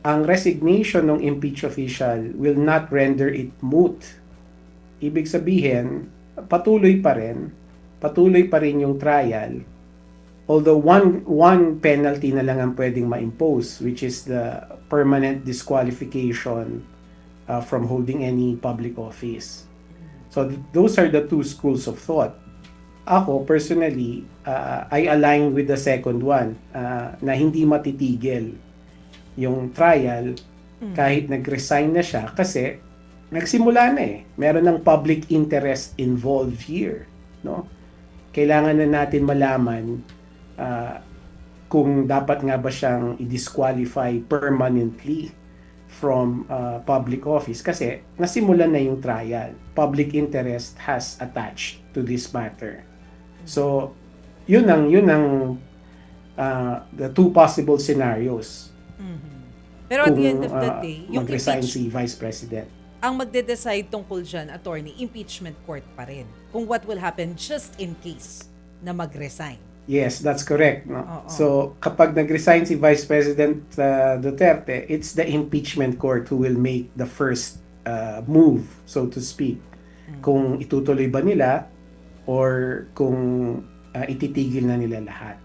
ang resignation ng impeached official will not render it moot. Ibig sabihin, patuloy pa rin yung trial. Although one penalty na lang ang pwedeng ma-impose, which is the permanent disqualification from holding any public office. So those are the two schools of thought. Ako, personally, I align with the second one, na hindi matitigil yung trial kahit nag-resign na siya kasi nagsimula na eh. Meron ng public interest involved here. No? Kailangan na natin malaman kung dapat nga ba siyang i-disqualify permanently from public office kasi nasimulan na yung trial. Public interest has attached to this matter. So, yun ang the two possible scenarios. Pero at the end of the day, yung mag-resign si Vice President. ang magde-decide tungkol dyan, attorney, impeachment court pa rin. Kung what will happen just in case na mag-resign. Yes, that's correct. No? Oo. So, kapag nag-resign si Vice President Duterte, it's the impeachment court who will make the first move, so to speak. Kung itutuloy ba nila or kung ititigil na nila lahat.